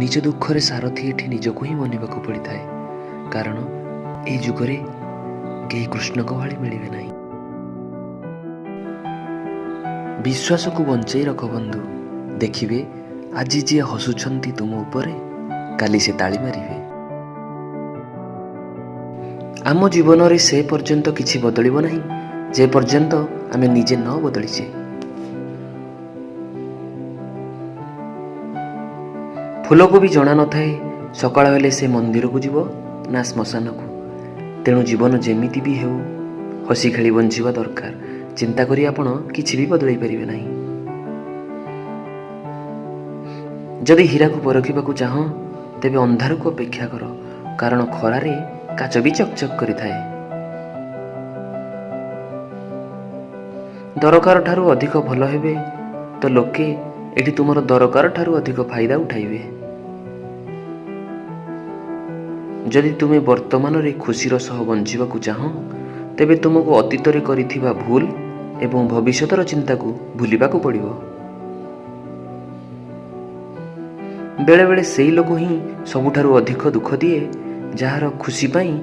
ନିଜ ଦୁଃଖରେ ସାରଥି ଏଠି ନିଜକୁ ହିଁ ମନିବାକୁ ପଡ଼ିଥାଏ, କାରଣ ଏ ଯୁଗରେ କେହି କୃଷ୍ଣଙ୍କ ଭଳି ମିଳିବେ ନାହିଁ। ବିଶ୍ୱାସକୁ ବଞ୍ଚେଇ ରଖ ବନ୍ଧୁ, ଦେଖିବେ ଆଜି ଯିଏ ହସୁଛନ୍ତି ତୁମ ଉପରେ, କାଲି ସେ ତାଳି ମାରିବେ। ଆମ ଜୀବନରେ ସେ ପର୍ଯ୍ୟନ୍ତ କିଛି ବଦଳିବ ନାହିଁ ଯେ ପର୍ଯ୍ୟନ୍ତ ଆମେ ନିଜେ ନ ବଦଳିଛେ। ଫୁଲକୁ ବି ଜଣା ନଥାଏ ସକାଳ ହେଲେ ସେ ମନ୍ଦିରକୁ ଯିବ ନା ଶ୍ମଶାନକୁ। ତେଣୁ ଜୀବନ ଯେମିତି ବି ହେଉ ହସି ଖେଳି ବଞ୍ଚିବା ଦରକାର। ଚିନ୍ତା କରି ଆପଣ କିଛି ବି ବଦଳାଇ ପାରିବେ ନାହିଁ। ଯଦି ହୀରାକୁ ପରଖିବାକୁ ଚାହଁ ତେବେ ଅନ୍ଧାରକୁ ଅପେକ୍ଷା କର, କାରଣ ଖରାରେ କାଚ ବି ଚକଚକ କରିଥାଏ। ଦରକାର ଠାରୁ ଅଧିକ ଭଲ ହେବେ ତ ଲୋକେ ଏଠି ତୁମର ଦରକାର ଠାରୁ ଅଧିକ ଫାଇଦା ଉଠାଇବେ। ଯଦି ତୁମେ ବର୍ତ୍ତମାନରେ ଖୁସିର ସହ ବଞ୍ଚିବାକୁ ଚାହଁ ତେବେ ତୁମକୁ ଅତୀତରେ କରିଥିବା ଭୁଲ ଏବଂ ଭବିଷ୍ୟତର ଚିନ୍ତାକୁ ଭୁଲିବାକୁ ପଡ଼ିବ। ବେଳେବେଳେ ସେଇ ଲୋକ ହିଁ ସବୁଠାରୁ ଅଧିକ ଦୁଃଖ ଦିଏ ଯାହାର ଖୁସି ପାଇଁ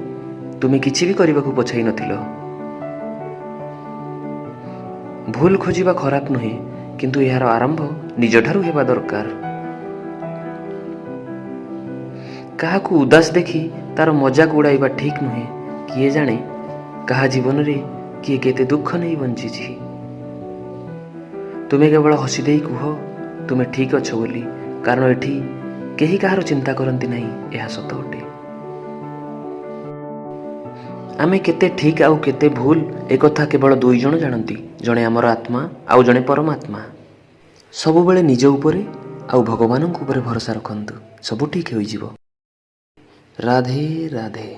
ତୁମେ କିଛି ବି କରିବାକୁ ପଛାଇ ନଥିଲ। ଭୁଲ ଖୋଜିବା ଖରାପ ନୁହେଁ, କିନ୍ତୁ ଏହାର ଆରମ୍ଭ ନିଜଠାରୁ ହେବା ଦରକାର। କାହାକୁ ଉଦାସ ଦେଖି ତାର ମଜାକ ଉଡ଼ାଇବା ଠିକ ନୁହେଁ। କିଏ ଜାଣେ କାହା ଜୀବନରେ କିଏ କେତେ ଦୁଃଖ ନେଇ ବଞ୍ଚିଛି। ତୁମେ କେବଳ ହସି ଦେଇ କୁହ ତୁମେ ଠିକ ଅଛ ବୋଲି, କାରଣ ଏଠି କେହି କାହାର ଚିନ୍ତା କରନ୍ତି ନାହିଁ, ଏହା ସତ ଅଟେ। ଆମେ କେତେ ଠିକ ଆଉ କେତେ ଭୁଲ ଏକଥା କେବଳ ଦୁଇ ଜଣ ଜାଣନ୍ତି, ଜଣେ ଆମର ଆତ୍ମା ଆଉ ଜଣେ ପରମାତ୍ମା। ସବୁବେଳେ ନିଜ ଉପରେ ଆଉ ଭଗବାନଙ୍କ ଉପରେ ଭରସା ରଖନ୍ତୁ, ସବୁ ଠିକ ହୋଇଯିବ। ରାଧେ ରାଧେ।